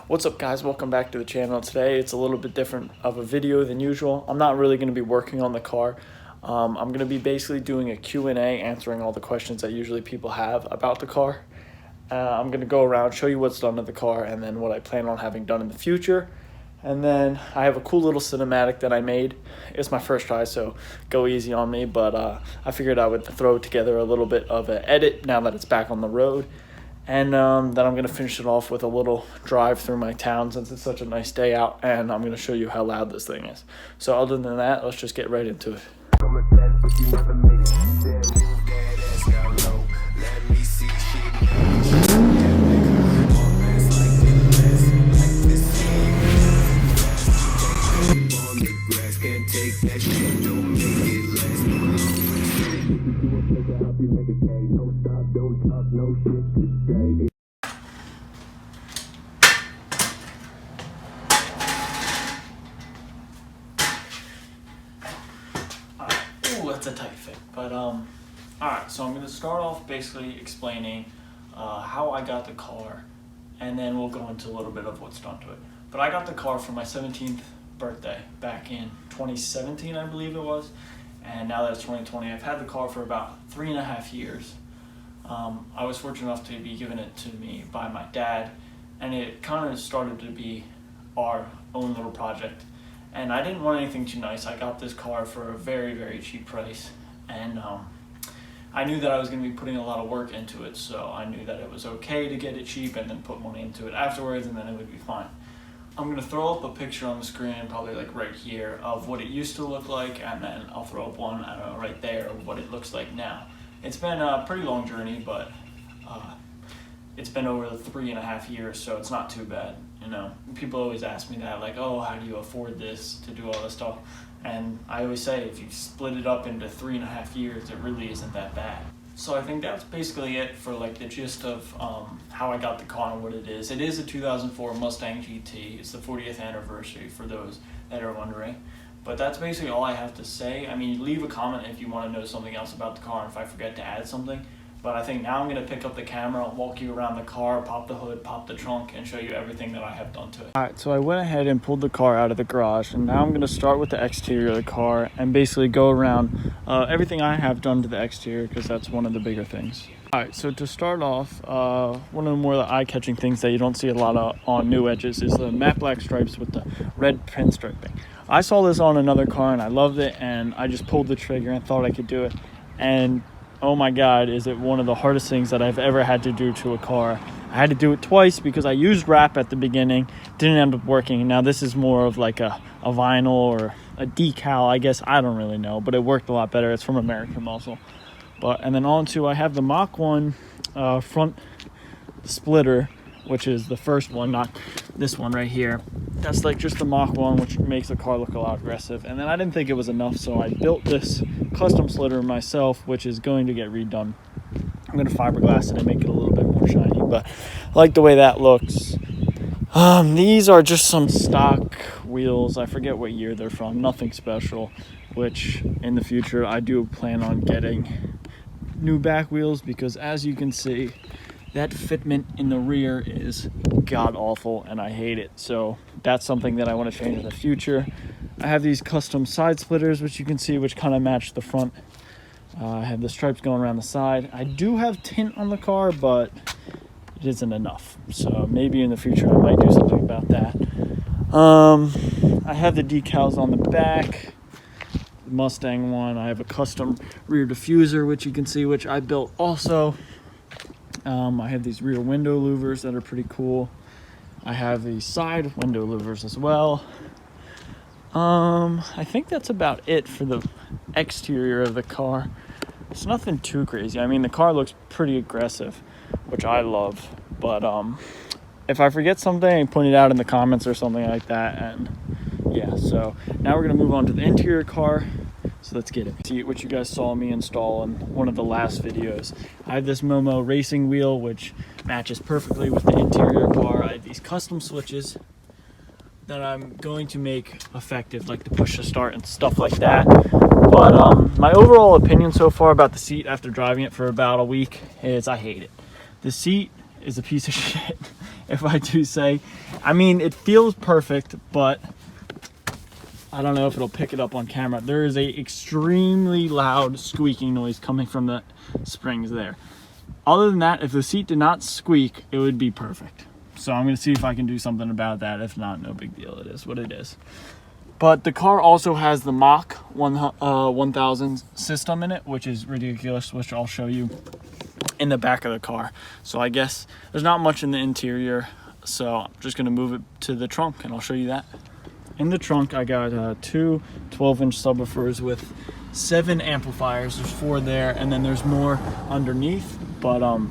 What's up, guys? Welcome back to the channel. Today it's a little bit different of a video than usual. I'm not really going to be working on the car. I'm going to be basically doing a Q&A, answering all the questions that usually people have about the car. I'm going to go around, show you what's done to the car, and then what I plan on having done in the future. And then I have a cool little cinematic that I made. It's my first try, so go easy on me, but I figured I would throw together a little bit of an edit now that it's back on the road. And then I'm going to finish it off with a little drive through my town since it's such a nice day out, and I'm going to show you how loud this thing is. So other than that, let's just get right into it. Ooh, that's a tight fit. But alright, so I'm going to start off basically explaining how I got the car, and then we'll go into a little bit of what's done to it. But I got the car for my 17th birthday back in 2017, I believe it was, and now that it's 2020, I've had the car for about 3.5 years. I was fortunate enough to be given it to me by my dad, and it kind of started to be our own little project. And I didn't want anything too nice. I got this car for a very, very cheap price, and I knew that I was going to be putting a lot of work into it, so I knew that it was okay to get it cheap and then put money into it afterwards, and then it would be fine. I'm going to throw up a picture on the screen, probably like right here, of what it used to look like, and then I'll throw up one, I don't know, right there, of what it looks like now. It's been a pretty long journey, but it's been over 3.5 years, so it's not too bad. You know, people always ask me that, like, oh, how do you afford this, to do all this stuff? And I always say, if you split it up into 3.5 years, it really isn't that bad. So I think that's basically it for like the gist of how I got the car and what it is. It is a 2004 Mustang GT. It's the 40th anniversary for those that are wondering. But that's basically all I have to say. I mean, leave a comment if you want to know something else about the car and if I forget to add something. But I think now I'm going to pick up the camera, walk you around the car, pop the hood, pop the trunk, and show you everything that I have done to it. Alright, so I went ahead and pulled the car out of the garage, and now I'm going to start with the exterior of the car and basically go around everything I have done to the exterior, because that's one of the bigger things. Alright, so to start off, one of the more eye-catching things that you don't see a lot of on new edges is the matte black stripes with the red pinstriping. I saw this on another car and I loved it, and I just pulled the trigger and thought I could do it. And oh my God, is it one of the hardest things that I've ever had to do to a car. I had to do it twice because I used wrap at the beginning, didn't end up working. Now this is more of like a vinyl or a decal, I guess, I don't really know, but it worked a lot better. It's from American Muscle. And then on to, I have the Mach 1 front splitter, which is the first one, not this one right here. That's like just the Mach 1, which makes the car look a lot aggressive. And then I didn't think it was enough, so I built this custom slitter myself, which is going to get redone. I'm going to fiberglass it and make it a little bit more shiny, but I like the way that looks. These are just some stock wheels. I forget what year they're from, nothing special, which in the future I do plan on getting new back wheels, because as you can see, that fitment in the rear is god-awful, and I hate it. So that's something that I want to change in the future. I have these custom side splitters, which you can see, which kind of match the front. I have the stripes going around the side. I do have tint on the car, but it isn't enough. So maybe in the future I might do something about that. I have the decals on the back. The Mustang one. I have a custom rear diffuser, which you can see, which I built also. I have these rear window louvers that are pretty cool. I have these side window louvers as well. I think that's about it for the exterior of the car. It's nothing too crazy. I mean, the car looks pretty aggressive, which I love. But if I forget something, point it out in the comments or something like that. And yeah, so now we're going to move on to the interior car. So let's get it. See what you guys saw me install in one of the last videos. I have this Momo racing wheel, which matches perfectly with the interior car. I have these custom switches that I'm going to make effective, like the push to start and stuff like that. But my overall opinion so far about the seat after driving it for about a week is I hate it. The seat is a piece of shit, if I do say. I mean, it feels perfect, but I don't know if it'll pick it up on camera. There is a extremely loud squeaking noise coming from the springs there. Other than that, if the seat did not squeak, it would be perfect. So I'm gonna see if I can do something about that. If not, no big deal. It is what it is. But the car also has the Mach 1000 system in it, which is ridiculous, which I'll show you in the back of the car. So I guess there's not much in the interior, so I'm just gonna move it to the trunk and I'll show you that. In the trunk, I got two 12-inch subwoofers with 7 amplifiers. There's 4 there, and then there's more underneath, but oh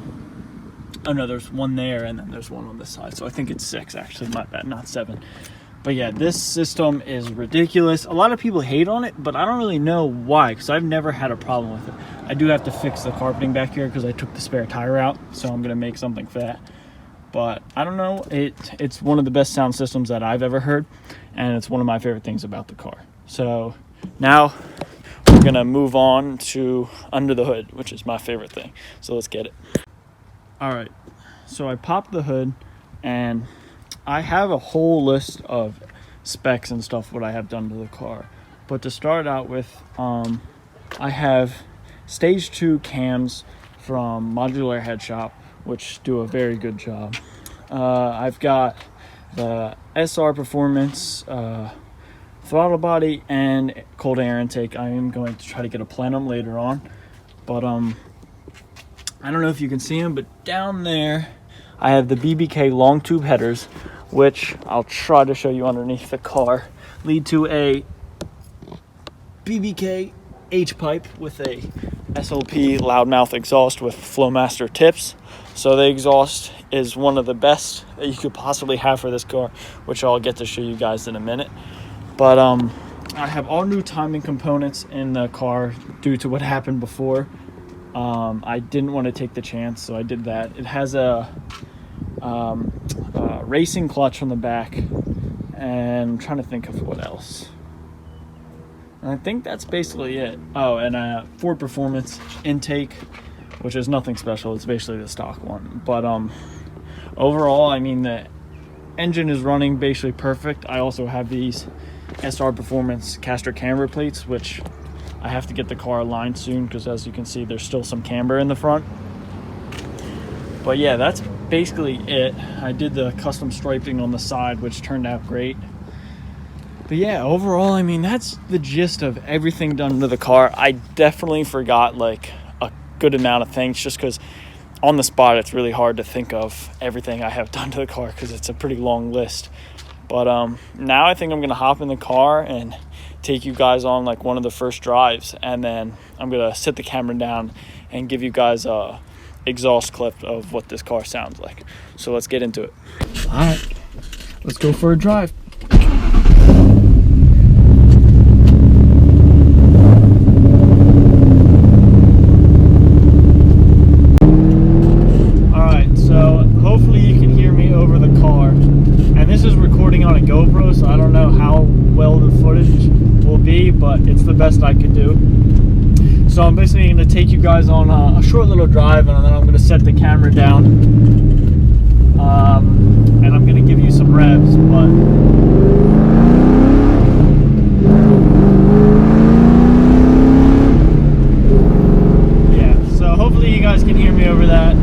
no, there's 1 there, and then there's 1 on this side. So I think it's 6, actually, my bad, not 7. But yeah, this system is ridiculous. A lot of people hate on it, but I don't really know why, because I've never had a problem with it. I do have to fix the carpeting back here because I took the spare tire out, so I'm gonna make something for that. But I don't know, it's one of the best sound systems that I've ever heard, and it's one of my favorite things about the car. So now we're gonna move on to under the hood, which is my favorite thing. So let's get it. All right, so I popped the hood, and I have a whole list of specs and stuff what I have done to the car. But to start out with, I have stage 2 cams from Modular Head Shop, which do a very good job. I've got the SR Performance throttle body and cold air intake. I am going to try to get a plenum later on, but I don't know if you can see them, but down there I have the BBK long tube headers, which I'll try to show you underneath the car, lead to a BBK H-pipe with a SLP loudmouth exhaust with Flowmaster tips. So the exhaust is one of the best that you could possibly have for this car, which I'll get to show you guys in a minute. But I have all new timing components in the car due to what happened before. I didn't want to take the chance, so I did that. It has a racing clutch on the back, and I'm trying to think of what else. And I think that's basically it. Oh, and a Ford Performance intake, which is nothing special. It's basically the stock one. But overall, I mean, the engine is running basically perfect. I also have these SR Performance caster camber plates, which I have to get the car aligned soon because, as you can see, there's still some camber in the front. But yeah, that's basically it. I did the custom striping on the side, which turned out great. But yeah, overall, I mean, that's the gist of everything done to the car. I definitely forgot like a good amount of things just because on the spot it's really hard to think of everything I have done to the car because it's a pretty long list. But now I think I'm gonna hop in the car and take you guys on like one of the first drives, and then I'm gonna sit the camera down and give you guys a exhaust clip of what this car sounds like. So let's get into it. All right, let's go for a drive. Hopefully you can hear me over the car, and this is recording on a GoPro, so I don't know how well the footage will be, but it's the best I could do. So I'm basically going to take you guys on a short little drive, and then I'm going to set the camera down, and I'm going to give you some revs, but yeah, so hopefully you guys can hear me over that.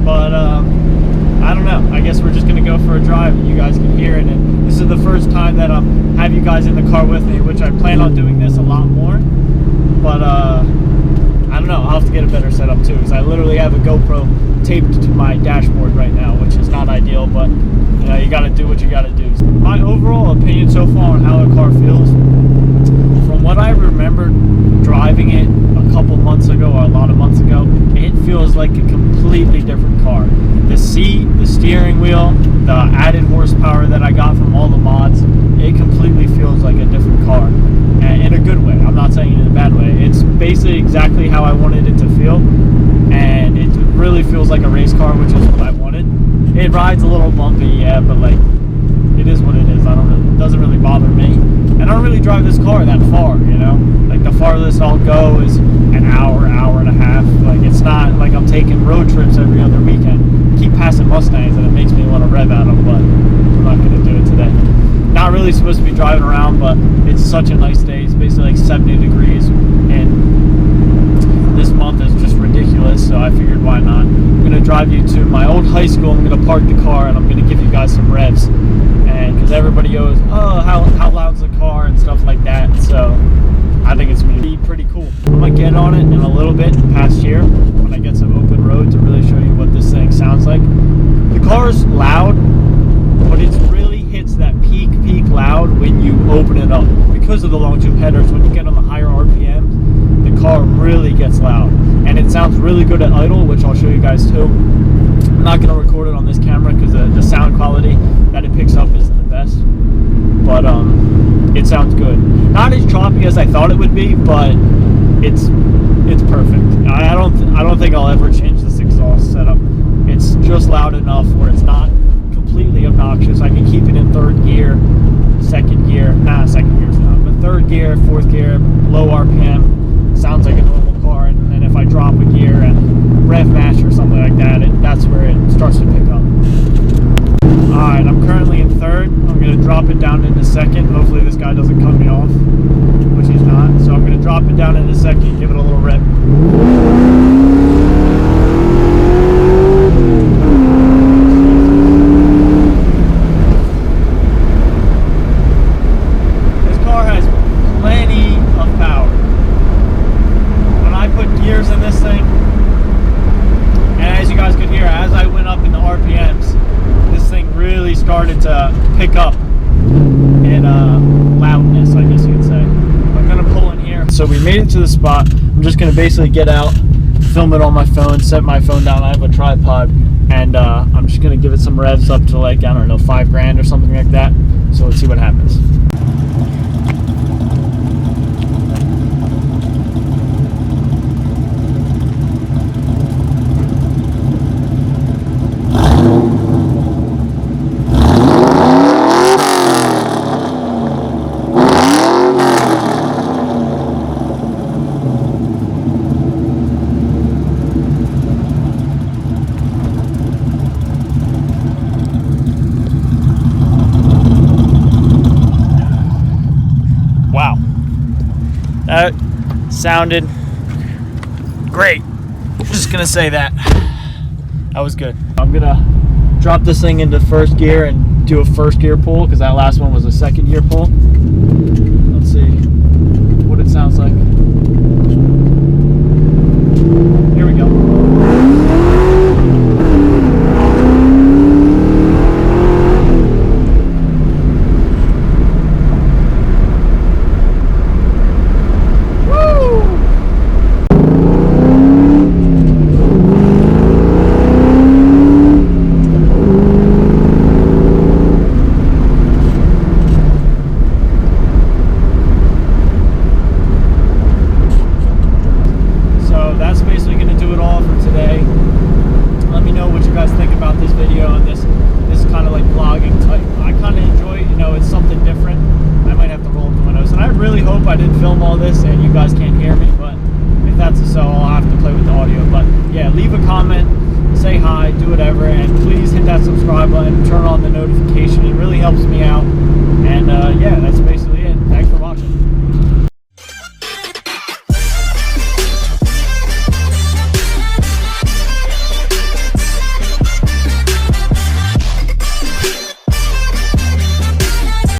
But I don't know, I guess we're just gonna go for a drive and you guys can hear it. And this is the first time that have you guys in the car with me, which I plan on doing this a lot more. But I don't know, I'll have to get a better setup too, because I literally have a GoPro taped to my dashboard right now, which is not ideal, but you know, you gotta do what you gotta do. My overall opinion so far on how the car feels, from what I remember driving it a couple months ago or a lot of months ago, it feels like a completely different car. The seat, the steering wheel, the added horsepower that I got from all the mods, it completely feels like a different car, and in a good way. I'm not saying it in a bad way. It's basically exactly how I wanted it to feel, and it really feels like a race car, which is what I wanted. It rides a little bumpy, yeah, but like, it is what it is. It doesn't really bother me. And I don't really drive this car that far, you know? Like, the farthest I'll go is an hour, hour and a half. Like, it's not like I'm taking road trips every other weekend. I keep passing Mustangs and it makes me want to rev at them, but I'm not going really supposed to be driving around, but it's such a nice day. It's basically like 70 degrees, and this month is just ridiculous, so I figured why not. I'm going to drive you to my old high school. I'm going to park the car, and I'm going to give you guys some revs, and because everybody goes, oh, how loud's the car and stuff like that, so I think it's going to be pretty cool. I'm going to get on it in a little bit past here when I get some open road to really show you what this thing sounds like. The car is loud, but it really hits that peak loud when you open it up. Because of the long tube headers, when you get on the higher RPMs, the car really gets loud. And it sounds really good at idle, which I'll show you guys too. I'm not going to record it on this camera because the sound quality that it picks up isn't the best. But it sounds good. Not as choppy as I thought it would be, but it's perfect. I don't think I'll ever change this exhaust setup. It's just loud enough where it's not completely obnoxious. I can keep it in third gear, second gear, second gear's not, but third gear, fourth gear, low RPM, sounds like a normal car, and then if I drop a gear and rev mash or something like that, that's where it starts to pick up. Alright, I'm currently in third. I'm going to drop it down into second. Hopefully this guy doesn't cut me off, which he's not. So I'm going to drop it down into second, give it a little rev. Started to pick up in loudness, I guess you could say. I'm going to pull in here. So we made it to the spot. I'm just going to basically get out, film it on my phone, set my phone down. I have a tripod, and I'm just going to give it some revs up to like, I don't know, 5 grand or something like that. So let's see what happens. That sounded great. Just gonna say that. That was good. I'm gonna drop this thing into first gear and do a first gear pull because that last one was a second gear pull. Let's see what it sounds like. Here we go. I didn't film all this and you guys can't hear me, but if that's so, I'll have to play with the audio. But yeah, leave a comment, say hi, do whatever, and please hit that subscribe button, turn on the notification. It really helps me out. And yeah, that's basically